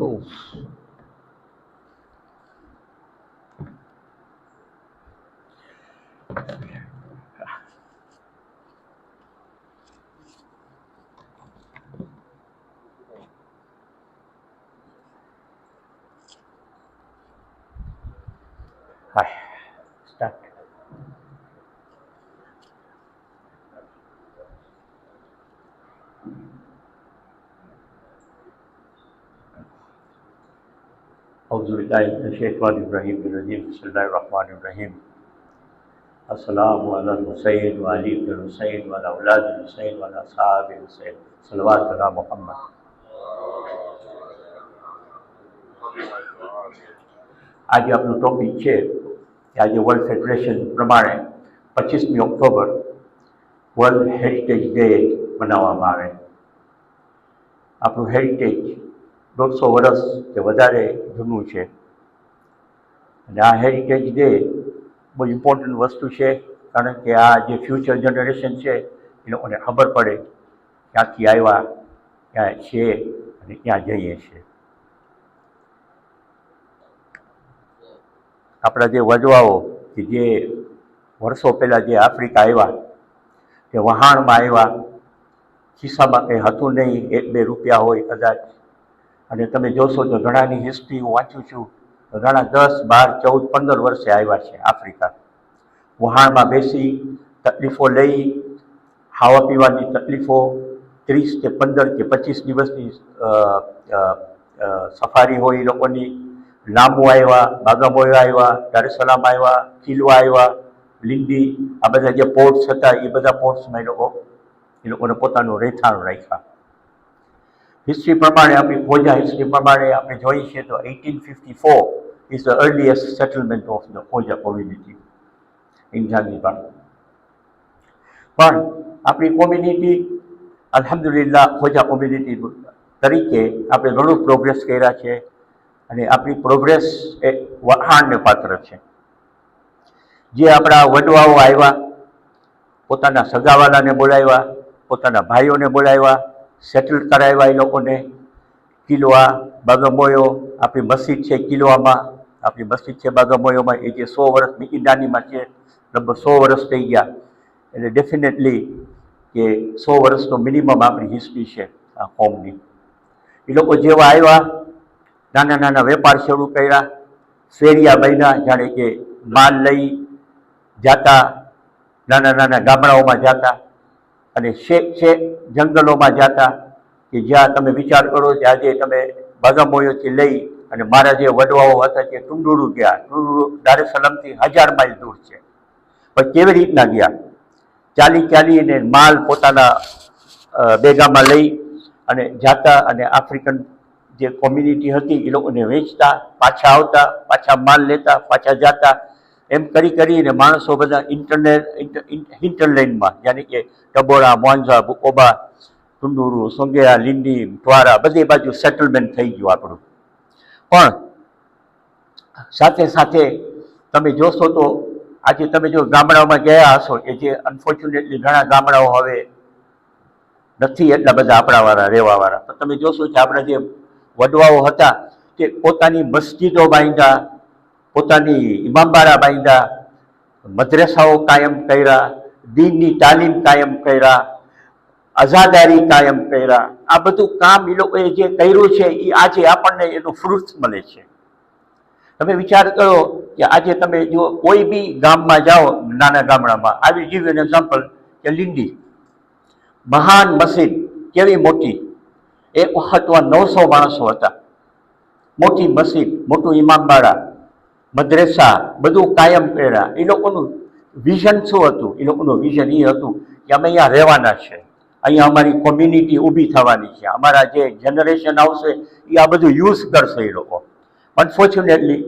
Oh. Hi. Start. Auzubillahiminash-shaytanir-rajim. Bismillahir-rahmanir-rahim. Assalamu ala Husayn wa Ali ibn Husayn wa ala aulad Husayn wa ala ashabi Husayn. Salawat ala Muhammad. આજે આપણું topic છે કે આજે world federation પ્રમાણે 25મી October world heritage day મનાવવામાં આવે. આપણું heritage 150 વર્ષ કે વધારે જૂનું છે અને આ હેરિટેજ ડે બહુ ઇમ્પોર્ટન્ટ વસ્તુ છે, કારણ કે આ જે ફ્યુચર જનરેશન છે એ લોકોને ખબર પડે ક્યાંથી આવ્યા, ક્યાં છે અને ક્યાં જઈએ છીએ. આપણા જે વડવાઓ કે જે વર્ષો પહેલાં જે આફ્રિકા આવ્યા, તે વહાણમાં આવ્યા, ખિસ્સામાં કંઈ હતું નહીં, 1-2 રૂપિયા હોય કદાચ. અને તમે જોશો તો ઘણાની હિસ્ટ્રી હું વાંચું છું તો ઘણા 10, 12, 14, 15 વર્ષે આવ્યા છે આફ્રિકા. વહાણમાં બેસી તકલીફો લઈ, ખાવા પીવાની તકલીફો, 30 કે 15 કે 25 દિવસની સફારી હોય એ લોકોની. લાંબુ આવ્યા, બાગાબોયો આવ્યા, દારેસલામ આવ્યા, કિલવા આવ્યા, લિંડી, આ બધા જે પોર્ટ્સ હતા એ બધા પોર્ટ્સમાં એ લોકોને પોતાનું રહેઠાણ રાખ્યા. હિસ્ટ્રી પ્રમાણે, આપણી ખોજા હિસ્ટ્રી પ્રમાણે આપણે જોઈએ છીએ તો 1854 is the earliest settlement of the Khoja community in Zanzibar. પણ આપણી કોમ્યુનિટી અલ્હમ્દુલિલ્લાહ ખોજા કોમ્યુનિટી તરીકે આપણે ઘણું પ્રોગ્રેસ કર્યા છે અને આપણી પ્રોગ્રેસ એ વખાણને પાત્ર છે. જે આપણા વડવાઓ આવ્યા, પોતાના સગાવાલાને બોલાવ્યા, પોતાના ભાઈઓને બોલાવ્યા, સેટલ કરાવ્યા એ લોકોને. કિલવા, બાગાબોયો, આપણી મસ્જિદ છે કિલવામાં, આપણી મસ્જિદ છે બાગાબોયોમાં, એ જે 100 વર્ષ મિકીદાનીમાં છે, લગભગ 100 વર્ષ થઈ ગયા. એટલે ડેફિનેટલી કે 100 વર્ષનો મિનિમમ આપણી હિસ્ટ્રી છે આ કોમની. એ લોકો જેવા આવ્યા, નાના નાના વેપાર શરૂ કર્યા, ફેરિયા બન્યા, જાણે કે માલ લઈ જાતા, નાના નાના ગામડાઓમાં જાતા અને શેખ જંગલોમાં જાતા, કે જ્યાં તમે વિચાર કરો કે આજે તમે બાગાબોયોથી લઈ અને મારા જે વડવાઓ હતા તે ટુંડુરુ ગયા. ટુંડુરુ દારેસલામથી 1000 માઇલ દૂર છે, પણ કેવી રીતના ગયા? ચાલીને માલ પોતાના બેગામાં લઈ અને જાતા અને આફ્રિકન જે કોમ્યુનિટી હતી એ લોકોને વેચતા, પાછા આવતા, પાછા માલ લેતા, પાછા જાતા. એમ કરીને માણસો બધા હિન્ટરલેન્ડમાં, યાની કે ટબોરા, મોન્ઝા, બુકોબા, ટુંડુરુ, સોંગેરા, લિંડી, ટ્વારા, બધી બાજુ સેટલમેન્ટ થઈ ગયું આપણું. પણ સાથે સાથે તમે જોશો તો આજે તમે જો ગામડાઓમાં ગયા હશો કે જે અનફોર્ચ્યુનેટલી ઘણા ગામડાઓ હવે નથી એટલા બધા આપણાવાળા રહેવાવાળા, પણ તમે જોશો કે આપણા જે વડવાઓ હતા તે પોતાની મસ્જિદો બાંધ્યા, પોતાની ઇમામબારા બાંધ્યા, મદ્રસાઓ કાયમ કર્યા, દીનની તાલીમ કાયમ કર્યા, આઝાદારી કાયમ કર્યા. આ બધું કામ એ લોકોએ જે કર્યું છે એ આજે આપણને એનું ફ્રૂટ મળે છે. તમે વિચાર કરો કે આજે તમે જો કોઈ બી ગામમાં જાઓ, નાના ગામડામાં, આવી ગીવ એન એક્ઝામ્પલ કે લિંડી, મહાન મસ્જિદ કેવી મોટી, એક વખતમાં 900 માણસો હતા. મોટી મસ્જિદ, મોટું ઇમામબાડા, મદ્રેસા, બધું કાયમ કર્યા. એ લોકોનું વિઝન શું હતું? એ લોકોનું વિઝન એ હતું કે અમે અહીંયા રહેવાના છે, અહીંયા અમારી કોમ્યુનિટી ઊભી થવાની છે, અમારા જે જનરેશન આવશે એ આ બધું યુઝ કરશે એ લોકો. અનફોર્ચ્યુનેટલી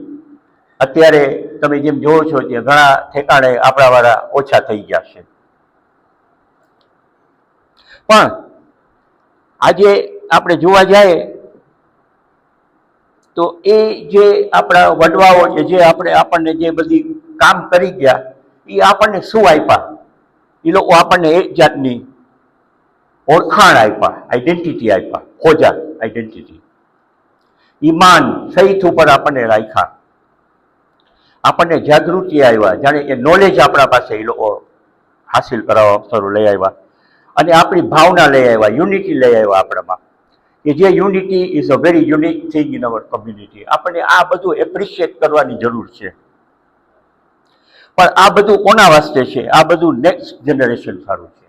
અત્યારે તમે જેમ જોવો છો કે ઘણા ઠેકાણે આપણાવાળા ઓછા થઈ ગયા છે. પણ આજે આપણે જોવા જાય તો એ જે આપણા વડવાઓ છે, જે આપણને જે બધી કામ કરી ગયા, એ આપણને શું આપ્યા? એ લોકો આપણને એક જાતની ઓળખાણ આપ્યા, આઈડેન્ટિટી આપ્યા, ખોજા આઈડેન્ટિટી. ઈમાન ફેઇથ ઉપર આપણને રાખ્યા, આપણને જાગૃતિ આવ્યા, જાણે કે નોલેજ આપણા પાસે એ લોકો હાસિલ કરાવવા અવસરો લઈ આવ્યા અને આપણી ભાવના લઈ આવ્યા, યુનિટી લઈ આવ્યા આપણામાં, કે જે unity is a very unique thing in our community. આપણે આ બધું એપ્રિશિએટ કરવાની જરૂર છે. પણ આ બધું કોના વાસ્તે છે? આ બધું નેક્સ્ટ જનરેશન સારું છે.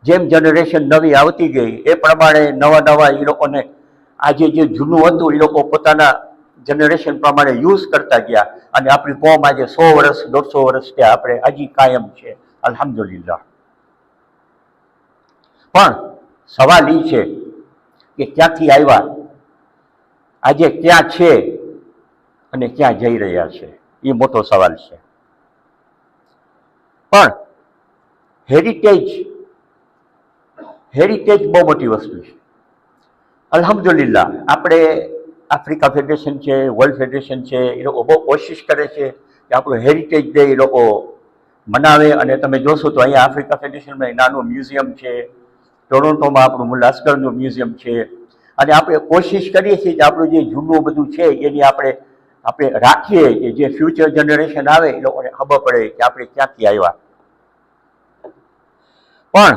જેમ જનરેશન નવી આવતી ગઈ એ પ્રમાણે નવા એ લોકોને આજે જે જૂનું હતું એ લોકો પોતાના જનરેશન પ્રમાણે યુઝ કરતા ગયા અને આપણી કોમ આજે 100 વર્ષ 150 વર્ષ ત્યાં આપણે હજી કાયમ છે, અલ્હમ્દુલિલ્લાહ. પણ સવાલ એ છે કે ક્યાંથી આવ્યા, આજે ક્યાં છે અને ક્યાં જઈ રહ્યા છે, એ મોટો સવાલ છે. પણ હેરિટેજ બહુ મોટી વસ્તુ છે. અલ્હમ્દુલિલ્લાહ આપણે આફ્રિકા ફેડરેશન છે, વર્લ્ડ ફેડરેશન છે, એ લોકો બહુ કોશિશ કરે છે કે આપણું હેરિટેજ ડે એ લોકો મનાવે. અને તમે જોશો તો અહીંયા આફ્રિકા ફેડરેશનમાં નાનું મ્યુઝિયમ છે, ટોરોન્ટોમાં આપણું મુલાસ્કરનું મ્યુઝિયમ છે. અને આપણે કોશિશ કરીએ છીએ કે આપણું જે જૂનું બધું છે એની આપણે રાખીએ કે જે ફ્યુચર જનરેશન આવે એ લોકોને ખબર પડે કે આપણે ક્યાંથી આવ્યા. પણ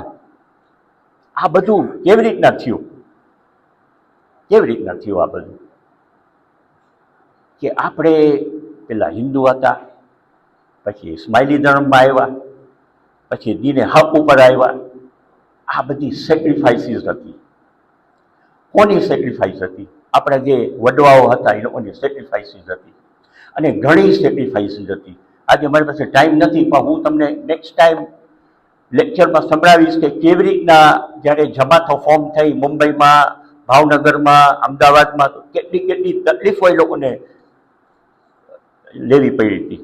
આ બધું કેવી રીતના થયું? આ બધું કે આપણે પેલા હિન્દુ હતા, પછી ઇસ્માઇલી ધર્મમાં આવ્યા, પછી દીને હક ઉપર આવ્યા. આ બધી સેક્રિફાઈસીસ હતી. કોની સેક્રિફાઈસ હતી? આપણા જે વડવાઓ હતા એ લોકોની સેક્રિફાઈસીસ હતી, અને ઘણી સેક્રિફાઈસીસ હતી. આજે મારી પાસે ટાઈમ નથી, પણ હું તમને નેક્સ્ટ ટાઈમ લેક્ચરમાં સંભળાવીશ કે કેવી રીતના જ્યારે જમાતો ફોર્મ થઈ મુંબઈમાં, ભાવનગરમાં, અમદાવાદમાં, તો કેટલી તકલીફો એ લોકોને લેવી પડી હતી.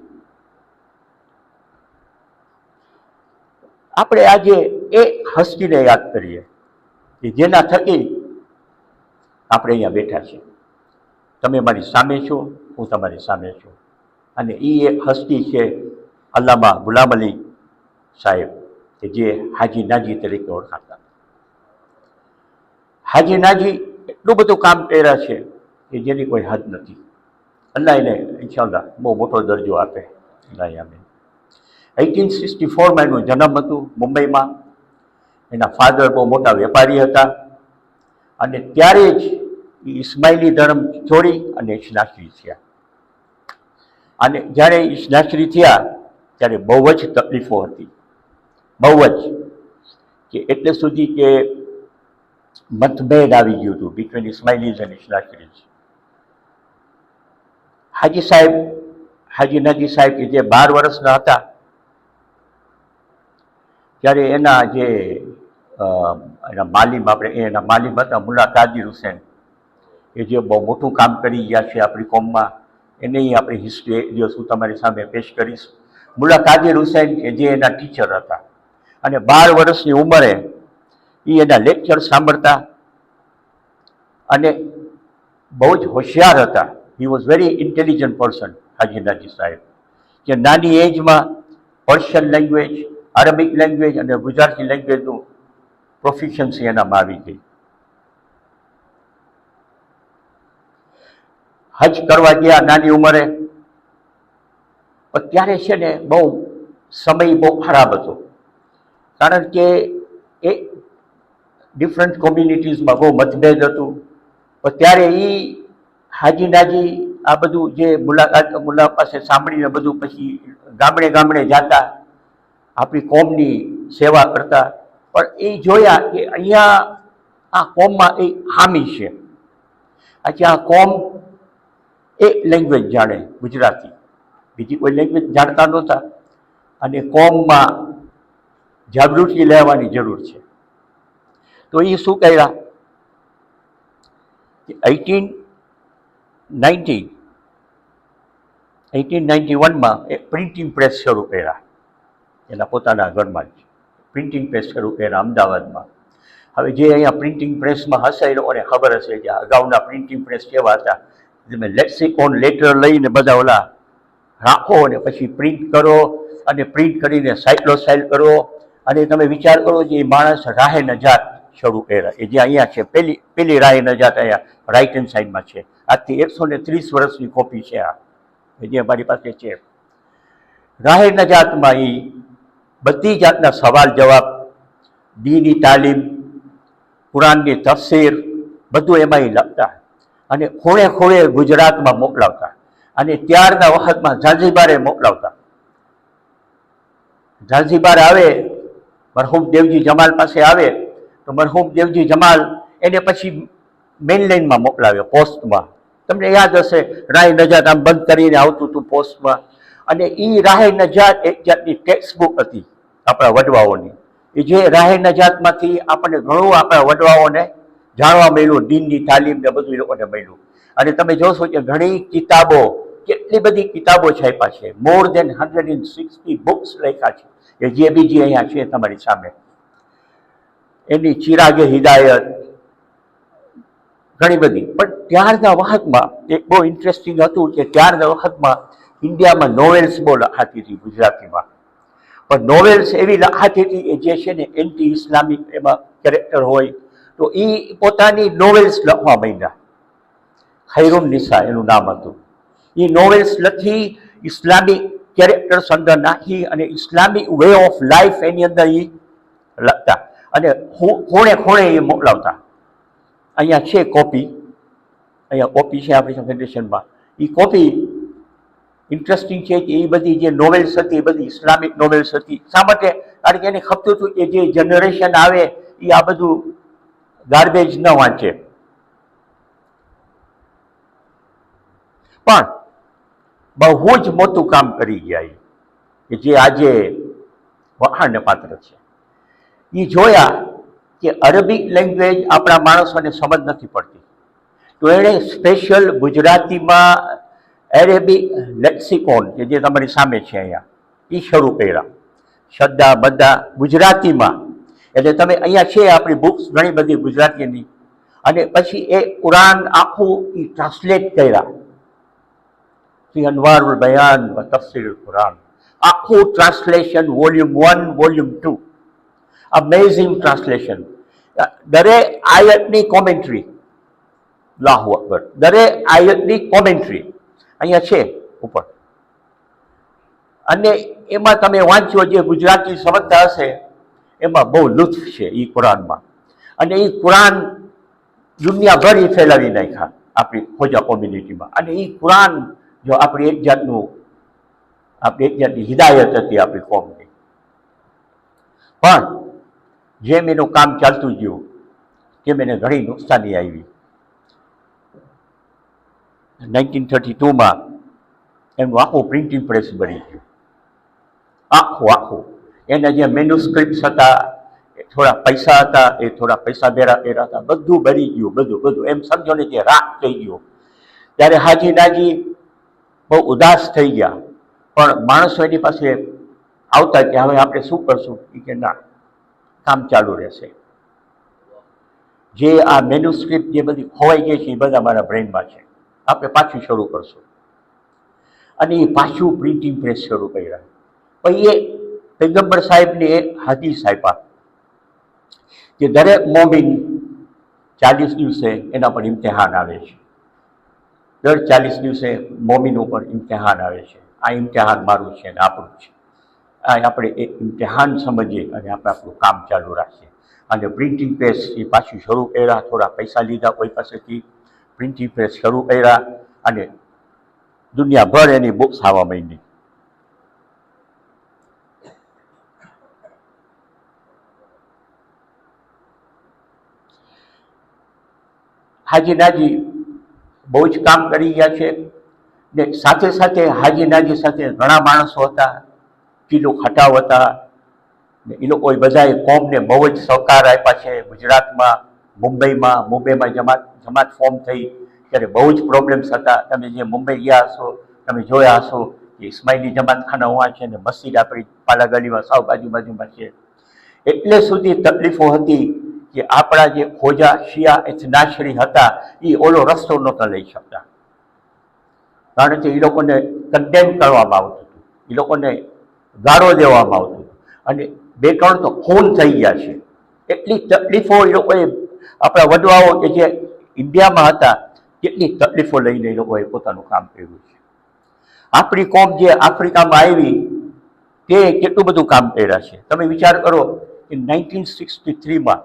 આપણે આજે એ હસ્તીને યાદ કરીએ કે જેના થકી આપણે અહીંયા બેઠા છીએ. તમે મારી સામે છો, હું તમારી સામે છું. અને એ એક હસ્તી છે અલ્લામા ગુલામ અલી સાહેબ, કે જે હાજી નાજી તરીકે ઓળખાતા. હાજી નાજી એટલું બધું કામ કર્યા છે કે જેની કોઈ હદ નથી. અલ્લાહ એને ઇન્શાઅલ્લાહ બહુ મોટો દરજ્જો આપે. અલ્લાહ આમીન. 1864માં એનું જન્મ હતું મુંબઈમાં. એના ફાધર બહુ મોટા વેપારી હતા અને ત્યારે જ ઇસ્માઇલી ધર્મ છોડી અને ઇસ્લાશરી થયા. અને જ્યારે ઇસ્લાશરી થયા ત્યારે બહુ જ તકલીફો હતી, બહુ જ, કે એટલે સુધી કે મતભેદ આવી ગયું હતું બિટવીન ઇસ્માઇલીઝ અને ઇસ્લાશરીઝ. હાજી નાજી સાહેબ કે જે 12 વર્ષના હતા ત્યારે એના જે એના માલિમ હતા મુલ્લા કાદિર હુસૈન, કે જે બહુ મોટું કામ કરી ગયા છે આપણી કોમમાં. એને આપણી હિસ્ટ્રી એક દિવસ હું તમારી સામે પેશ કરીશ. મુલ્લા કાદિર હુસૈન કે જે એના ટીચર હતા, અને 12 વર્ષની ઉંમરે એ એના લેક્ચર સાંભળતા અને બહુ જ હોશિયાર હતા. He was very intelligent person હાજી નાજી સાહેબ, કે નાની એજમાં પર્શિયન લેંગ્વેજ, અરેબિક લેંગ્વેજ અને ગુજરાતી લેંગ્વેજનું પ્રોફિશન્સી એનામાં આવી ગઈ. હજ કરવા ગયા નાની ઉંમરે, પણ ત્યારે છે ને સમય બહુ ખરાબ હતો, કારણ કે એ ડિફરન્ટ કોમ્યુનિટીઝમાં બહુ મતભેદ હતું. પણ ત્યારે એ હાજી નાજી આ બધું જે મુલ્લા પાસે સાંભળીને બધું પછી ગામડે જતા, આપણી કોમની સેવા કરતા. પણ એ જોયા કે અહીંયા આ કોમમાં એ ખામી છે. આજે આ કોમ એક લેંગ્વેજ જાણે, ગુજરાતી, બીજી કોઈ લેંગ્વેજ જાણતા નહોતા. અને કોમમાં જાગૃતિ લેવાની જરૂર છે. તો એ શું કર્યા કે 1891માં એક પ્રિન્ટિંગ પ્રેસ શરૂ કર્યા. એના પોતાના ઘરમાં જ પ્રિન્ટિંગ પ્રેસ શરૂ કર્યા અમદાવાદમાં. હવે જે અહીંયા પ્રિન્ટિંગ પ્રેસમાં હશે એ લોકોને ખબર હશે કે અગાઉના પ્રિન્ટિંગ પ્રેસ કેવા હતા. તમે લેક્સિકોન લેટર લઈને બધા ઓલા રાખો અને પછી પ્રિન્ટ કરો, અને પ્રિન્ટ કરીને સાઇક્લોસાઇલ કરો, અને તમે વિચાર કરો કે એ માણસ રાહે નજાત શરૂ કર્યા એ જે અહીંયા છે પેલી રાહે નજાત અહીંયા રાઈટ હેન્ડ સાઈડમાં છે. આજથી 130 વર્ષની કોપી છે આ જે અમારી પાસે છે. રાહે નજાતમાં એ બધી જાતના સવાલ જવાબ, દીની તાલીમ, કુરાનની તફસીર બધું એમાં એ લખતા અને ખૂણે ખૂણે ગુજરાતમાં મોકલાવતા અને ત્યારના વખતમાં ઝાંઝીબારે મોકલાવતા. ઝાંઝીબાર આવે મરહૂમ દેવજી જમાલ પાસે આવે તો મરહૂમ દેવજી જમાલ એને પછી મેનલાઇનમાં મોકલાવ્યો પોસ્ટમાં. તમને યાદ હશે રાહે નજાત આમ બંધ કરીને આવતું હતું પોસ્ટમાં અને એ રાહે નજાત એક જાતની ટેક્સ્ટ બુક હતી આપણા વડવાઓની. એ જે રાહે નજાતમાંથી આપણને ઘણું આપણા વડવાઓને જાણવા મળ્યું, દીનની તાલીમ ને બધું એ લોકોને મળ્યું. અને તમે જોશો કે ઘણી કિતાબો, કેટલી બધી કિતાબો છાપ્યા છે, મોર દેન 160 બુક્સ લખ્યા છે કે જે બીજી અહીંયા છે તમારી સામે. એની ચિરાગે હિદાયત ઘણી બધી. પણ ત્યારના વખતમાં એક બહુ ઇન્ટરેસ્ટિંગ હતું કે ત્યારના વખતમાં ઇન્ડિયામાં નોવેલ્સ બહુ લખાતી હતી ગુજરાતીમાં. પણ નોવેલ્સ એવી લખાતી હતી કે જે છે ને એન્ટી ઇસ્લામિક એમાં કેરેક્ટર હોય તો એ પોતાની નોવેલ્સ લખવા માંડ્યા. ખૈરુન નિસા એનું નામ હતું. એ નોવેલ્સ લખી, ઇસ્લામિક કેરેક્ટર્સ અંદર નાખી અને ઇસ્લામિક વે ઓફ લાઈફ એની અંદર એ લખતા અને ખૂણે ખૂણે એ મોકલાવતા. અહીંયા છે કોપી, અહીંયા કોપી છે આપણી ફેડરેશનમાં. એ કોપી ઇન્ટરેસ્ટિંગ છે કે એ બધી જે નોવેલ્સ હતી એ બધી ઇસ્લામિક નોવેલ્સ હતી. શા માટે? કારણ કે એને ખપતું હતું કે જે જનરેશન આવે એ આ બધું ગાર્બેજ ન વાંચે. પણ બહુ જ મોટું કામ કરી ગયા કે જે આજે વખાણને પાત્ર છે. એ જોયા કે અરબિક લેંગ્વેજ આપણા માણસોને સમજ નથી પડતી તો એણે સ્પેશિયલ ગુજરાતીમાં એરેબિક લેક્સિકોન કે જે તમારી સામે છે અહીંયા એ શરૂ કર્યા. શ્રદ્ધા બધા ગુજરાતીમાં. એટલે તમે અહીંયા છે આપણી બુક્સ ઘણી બધી ગુજરાતીની. અને પછી એ કુરાન આખું એ ટ્રાન્સલેટ કર્યા. અનવારુલ બયાન વ તફસીર કુરાન આખું translation volume 1 volume 2 amazing translation. દરેક આયતની કોમેન્ટ્રી, અલ્લાહુ અકબર, દરેક આયતની કોમેન્ટ્રી અહીંયા છે ઉપર. અને એમાં તમે વાંચો જે ગુજરાતી સમજતા હશે એમાં બહુ લુત્ફ છે એ કુરાનમાં. અને એ કુરાન દુનિયાભર એ ફેલાવી નાખ્યા આપણી ખોજા કોમ્યુનિટીમાં. અને એ કુરાન જો આપણી એક જાતની હિદાયત હતી આપણી કોમની. પણ જેમ એનું કામ ચાલતું ગયું તેમ એને ઘણી નુકસાની આવી. 1932માં એનું આખું પ્રિન્ટિંગ પ્રેસ બની ગયું. આખું એના જે મેન્યુસ્ક્રિપ્ટ્સ હતા, થોડા પૈસા હતા, એ થોડા પૈસા ભેરા હતા, બધું બળી ગયું. બધું એમ સમજો ને કે રાખ થઈ ગયું. ત્યારે હાજી નાજી બહુ ઉદાસ થઈ ગયા. પણ માણસો એની પાસે આવતા કે હવે આપણે શું કરશું? કે ના, કામ ચાલુ રહેશે. જે આ મેન્યુસ્ક્રિપ્ટ જે બધી ખોવાઈ ગઈ છે એ બધા મારા બ્રેઇનમાં છે, આપણે પાછું શરૂ કરશું. અને એ પાછું પ્રિન્ટિંગ પ્રેસ શરૂ કર્યા. પછી એ પૈગંબર સાહેબને એક હાદીસ આપ્યા કે દરેક મોમિન 40 દિવસે એના પર ઇમ્તિહાન આવે છે. દર 40 દિવસે મોમિન ઉપર ઇમ્તિહાન આવે છે. આ ઇમ્તિહાન મારું છે ને આપણું છે. આ આપણે એક ઇમ્તિહાન સમજીએ અને આપણે આપણું કામ ચાલુ રાખીએ. અને પ્રિન્ટિંગ પ્રેસ એ પાછું શરૂ કર્યા. થોડા પૈસા લીધા કોઈ પાસેથી, પ્રિન્ટિંગ પ્રેસ શરૂ કર્યા અને દુનિયાભર એની બુક્સ આવવા માંડી. હાજી નાજી બહુ જ કામ કરી ગયા છે. ને સાથે સાથે હાજી નાજી સાથે ઘણા માણસો હતા, કિલો ખટાવ હતા. ને એ લોકોએ બધાએ કોમને બહુ જ સહકાર આપ્યા છે. ગુજરાતમાં, મુંબઈમાં જમાત ફોર્મ થઈ ત્યારે બહુ જ પ્રોબ્લેમ્સ હતા. તમે જે મુંબઈ ગયા હશો તમે જોયા હશો કે ઇસ્માઇલી જમાતખાના હોવા છે ને મસ્જિદ આપણી પાલાગલીમાં સાવ બાજુમાં છે. એટલે સુધી તકલીફો હતી કે આપણા જે ખોજા શિયા ઇથનાશરી હતા એ ઓલો રસ્તો નહોતા લઈ શકતા. કારણ કે એ લોકોને કન્ડેમ કરવામાં આવતું હતું, એ લોકોને ગાળો દેવામાં આવતું હતું અને 2-3 તો ખૂન થઈ ગયા છે. એટલી તકલીફો એ લોકોએ આપણા વડવાઓ કે જે ઇન્ડિયામાં હતા કેટલી તકલીફો લઈને એ લોકોએ પોતાનું કામ કર્યું છે. આપણી કોમ જે આફ્રિકામાં આવી તે કેટલું બધું કામ કર્યા છે. તમે વિચાર કરો કે 1963માં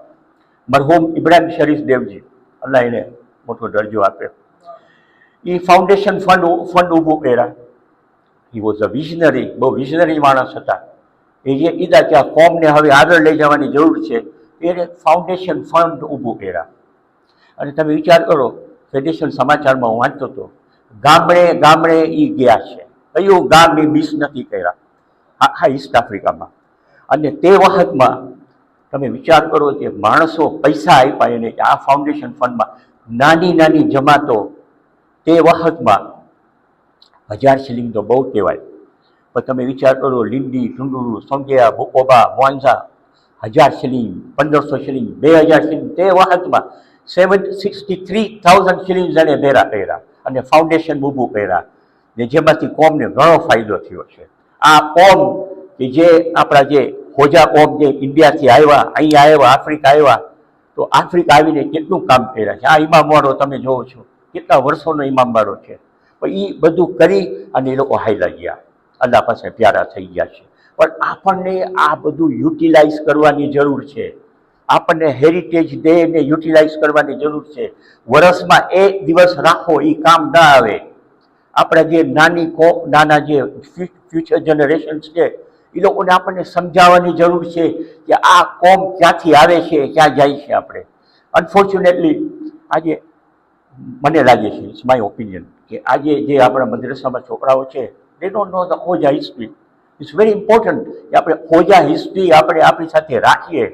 મરહૂમ ઇબ્રાહિમ શરીફ દેવજી, અલ્લાહ એને મોટો દરજ્જો આપે, એ ફાઉન્ડેશન ફંડ ઊભું કર્યા. હી વોઝ અ વિઝનરી, બહુ વિઝનરી માણસ હતા. એ જે કીધા કે આ કોમને હવે આગળ લઈ જવાની જરૂર છે, એને ફાઉન્ડેશન ફંડ ઊભું કર્યા. અને તમે વિચાર કરો, ફેડરેશન સમાચારમાં હું વાંચતો હતો, ગામડે ગામડે એ ગયા છે, કયું ગામ એ મિસ નથી કર્યા આખા ઈસ્ટ આફ્રિકામાં. અને તે વખતમાં તમે વિચાર કરો કે માણસો પૈસા આપ્યા એને કે આ ફાઉન્ડેશન ફંડમાં, નાની નાની જમાતો તે વખતમાં 1000 શિલિંગ તો બહુ કહેવાય, પણ તમે વિચાર કરો લીંડી, ટુંડુરુ, સોંગિયા, બોકોબા, મોન્ઝા, 1000 શિલિંગ, 1500 શિલિંગ, 2000 શિલિંગ તે વખતમાં 63,000 શિલિંગ એને ભેરા કર્યા અને ફાઉન્ડેશન ઊભું કર્યા, ને જેમાંથી કોમને ઘણો ફાયદો થયો છે. આ કોમ કે જે આપણા જે ખોજા કોમ જે ઇન્ડિયાથી આવ્યા, અહીંયા આવ્યા, આફ્રિકા આવ્યા, તો આફ્રિકા આવીને કેટલું કામ કર્યા છે. આ ઇમામવાળો તમે જોવો છો, કેટલા વર્ષોનો ઇમામવાળો છે, પણ એ બધું કરી અને એ લોકો હાઈલા ગયા, અલ્લાહ પાસે પ્યારા થઈ ગયા છે. પણ આપણને આ બધું યુટિલાઇઝ કરવાની જરૂર છે. આપણને હેરિટેજ ડેને યુટિલાઇઝ કરવાની જરૂર છે. વર્ષમાં એક દિવસ રાખો એ કામ ના આવે. આપણા જે નાના જે ફ્યુચર જનરેશન્સ છે એ લોકોને આપણને સમજાવવાની જરૂર છે કે આ કોમ ક્યાંથી આવે છે, ક્યાં જાય છે. આપણે અનફોર્ચ્યુનેટલી આજે મને લાગે છે, ઇટ્સ માય ઓપિનિયન, કે આજે જે આપણા મદ્રસામાં છોકરાઓ છે they don't know the Khoja history. It's very important કે આપણે ખોજા હિસ્ટ્રી આપણે આપણી સાથે રાખીએ,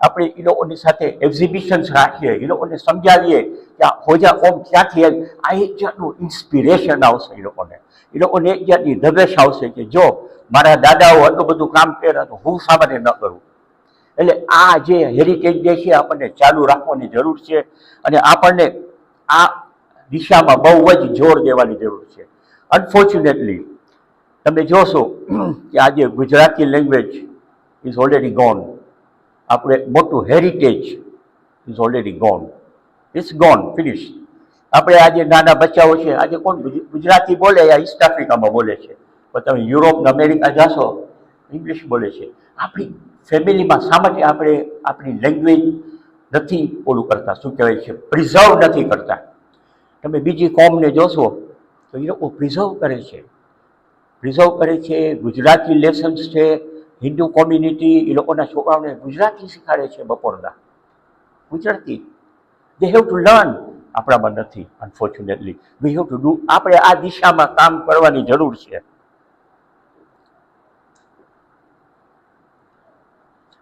આપણે એ લોકોની સાથે એક્ઝિબિશન્સ રાખીએ, એ લોકોને સમજાવીએ કે આ ખોજા કોમ ક્યાંથી આવી. આ એક જાતનું ઇન્સ્પિરેશન આવશે એ લોકોને એક જાતની ધગશ આવશે કે જો મારા દાદાઓ આટલું બધું કામ કર્યા તો હું શા માટે ન કરું. એટલે આ જે હેરિટેજ ડે છે આપણને ચાલુ રાખવાની જરૂર છે અને આપણને આ દિશામાં બહુ જ જોર દેવાની જરૂર છે. અનફોર્ચ્યુનેટલી તમે જોશો કે આજે Gujarati language is already gone. આપણે મોટું heritage is already gone. It's gone, finish. આપણે આજે નાના બચ્ચાઓ છે, આજે કોણ ગુજરાતી બોલે યા ઈસ્ટ આફ્રિકામાં બોલે છે, પણ તમે યુરોપ ને અમેરિકા જાશો ઇંગ્લિશ બોલે છે. આપણી ફેમિલીમાં શા માટે આપણે આપણી લેંગ્વેજ નથી ઓલું કરતા, શું કહેવાય છે, પ્રિઝર્વ નથી કરતા. તમે બીજી કોમને જોશો તો એ લોકો પ્રિઝર્વ કરે છે, ગુજરાતી લેસન્સ છે. હિન્દુ કોમ્યુનિટી એ લોકોના છોકરાઓને ગુજરાતી શીખાડે છે બપોરના, Gujarati. They have to learn. આપણામાં નથી, unfortunately. We have to do. આપણે આ દિશામાં કામ કરવાની જરૂર છે.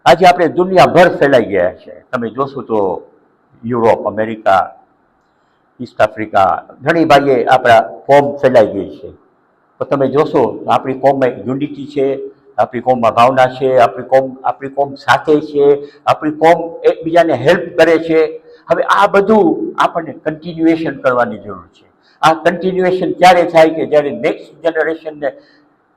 આજે આપણે દુનિયાભર ફેલાઈ ગયા છે. તમે જોશો તો યુરોપ, અમેરિકા, ઈસ્ટ આફ્રિકા, ઘણી ભાગે આપણા કોમ ફેલાઈ ગઈ છે. તો તમે જોશો આપણી કોમમાં યુનિટી છે, આપણી કોમમાં ભાવના છે, આપણી કોમ સાથે છે, આપણી કોમ એકબીજાને હેલ્પ કરે છે. હવે આ બધું આપણને કન્ટિન્યુએશન કરવાની જરૂર છે. આ કન્ટિન્યુએશન ક્યારે થાય કે જ્યારે નેક્સ્ટ જનરેશનને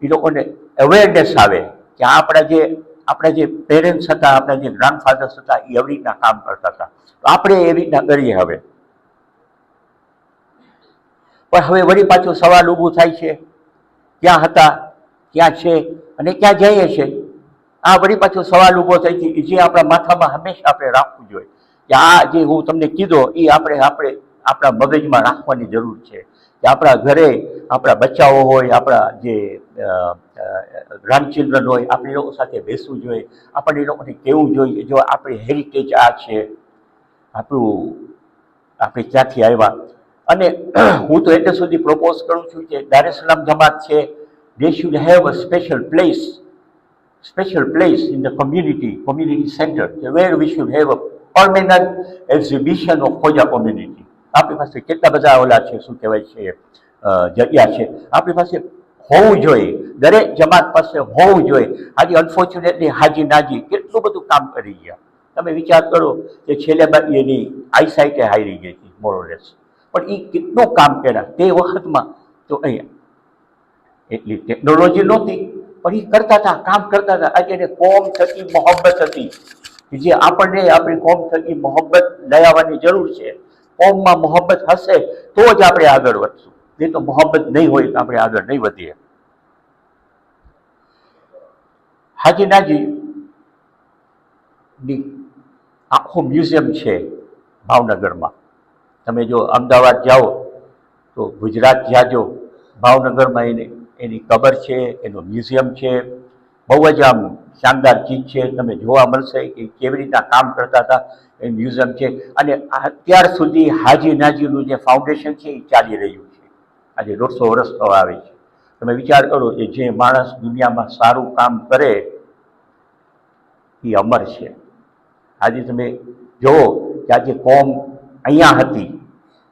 એ લોકોને અવેરનેસ આવે કે આપણા જે પેરેન્ટ્સ હતા, આપણા જે ગ્રાન્ડફાધર્સ હતા, એ એવી રીતના કામ કરતા હતા, તો આપણે એવી રીતના કરીએ. હવે પણ હવે વળી પાછો સવાલ ઊભું થાય છે, ક્યાં હતા, ક્યાં છે અને ક્યાં જઈએ છે. આ વળી પાછો સવાલ ઊભો થાય છે કે જે આપણા માથામાં હંમેશા આપણે રાખવું જોઈએ કે આ જે હું તમને કીધો એ આપણે આપણા મગજમાં રાખવાની જરૂર છે કે આપણા ઘરે આપણા બચ્ચાઓ હોય, આપણા જે ગ્રાન્ડચિલ્ડ્રન હોય, આપણે એ લોકો સાથે બેસવું જોઈએ, આપણને એ લોકોને કહેવું જોઈએ જો આપણી હેરિટેજ આ છે, આપણે ક્યાંથી આવ્યા. અને હું તો એટલે સુધી પ્રપોઝ કરું છું કે દાર es Salaam જમાત છે, they should have a special place in the community center where we should have a permanent exhibition of Khoja community. આપણી પાસે કેટલા બધા ઓલા છે, શું કહેવાય છે, જગ્યા છે, આપણી પાસે હોવું જોઈએ, દરેક જમાત પાસે હોવું જોઈએ. આજે અનફોર્ચ્યુનેટલી હાજી નાજી કેટલું બધું કામ કરી ગયા. તમે વિચાર કરો કે છેલ્લે બાકી એની આઈસાઇટે હારી ગઈ હતી મોરોલેસ, પણ એ કેટલું કામ કર્યા તે વખતમાં. તો અહીંયા એટલી ટેકનોલોજી નહોતી, પણ એ કરતા હતા, કામ કરતા હતા. આજે એને કોમ થતી મોહબ્બત હતી, કે જે આપણને આપણી કોમ થકી મોહબ્બત લઈ આવવાની જરૂર છે. કોમમાં મોહબ્બત હશે તો જ આપણે આગળ વધશું, નહીં તો મોહબ્બત નહીં હોય તો આપણે આગળ નહીં વધીએ. હાજી નાજી ની આખું મ્યુઝિયમ છે ભાવનગરમાં. તમે જો અમદાવાદ જાઓ તો ગુજરાત જાજો, ભાવનગરમાં એની કબર છે, એનું મ્યુઝિયમ છે. બહુ જ આમ શાનદાર ચીજ છે. તમે જોવા મળશે કે કેવી રીતના કામ કરતા હતા, એ મ્યુઝિયમ છે. અને અત્યાર સુધી હાજી નાજીનું જે ફાઉન્ડેશન છે એ ચાલી રહ્યું છે. આજે 150 વર્ષ થવા આવે છે. તમે વિચાર કરો કે જે માણસ દુનિયામાં સારું કામ કરે એ અમર છે. આજે તમે જુઓ કે આજે કોમ અહીંયા હતી,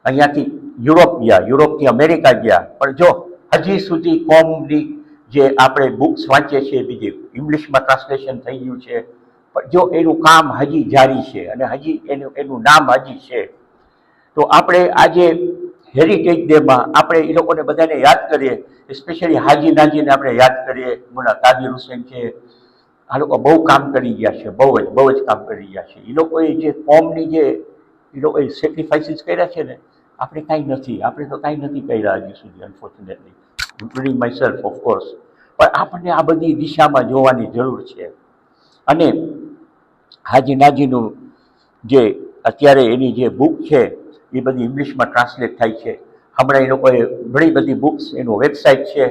અહીંયાથી યુરોપ ગયા, યુરોપથી અમેરિકા ગયા, પણ જો હજી સુધી કોમની જે આપણે બુક્સ વાંચીએ છીએ, બીજી ઇંગ્લિશમાં ટ્રાન્સલેશન થઈ ગયું છે, પણ જો એનું કામ હજી જારી છે અને હજી એનું નામ હજી છે. તો આપણે આજે હેરિટેજ ડેમાં આપણે એ લોકોને બધાને યાદ કરીએ, સ્પેશિયલી હાજી નાજીને આપણે યાદ કરીએ. મુલા કાદિર હુસેન છે, આ લોકો બહુ કામ કરી ગયા છે, બહુ જ કામ કરી ગયા છે. એ લોકોએ જે કોમની જે એ લોકોએ સેક્રિફાઈસીસ કર્યા છે ને, આપણે કાંઈ નથી, આપણે તો કાંઈ નથી કર્યા હજી સુધી, unfortunately, including my self of course. પણ આપણને આ બધી દિશામાં જોવાની જરૂર છે. અને હાજી નાજીનું જે અત્યારે એની જે બુક છે એ બધી ઇંગ્લિશમાં ટ્રાન્સલેટ થાય છે. હમણાં એ લોકોએ ઘણી બધી બુક્સ, એનું વેબસાઇટ છે,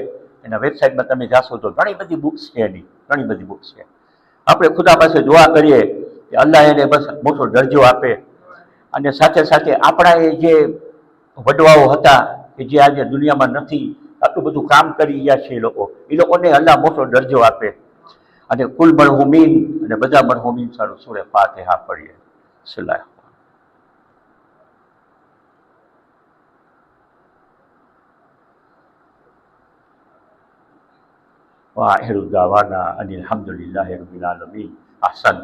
એના વેબસાઇટમાં તમે જાશો તો ઘણી બધી બુક્સ છે, એની ઘણી બધી બુક્સ છે. આપણે ખુદા પાસે દુઆ કરીએ કે અલ્લાહ એને બસ મોટો દરજ્જો આપે. અને સાથે સાથે આપણા એ જે વડવાઓ હતા કે જે આજે દુનિયામાં નથી, આટલું બધું કામ કરી ગયા છે એ લોકોને અલ્લાહ મોટો દરજ્જો આપે. અને કુલ મરહુમીન અને બધા મરહુમીન સારું સૂરે ફાતિહા પડીએ. સલાહ. વાહિરુ દાવાના અનિલ હમ્દુલિલ્લાહિ રબ્બિલ આલમીન. અહસન.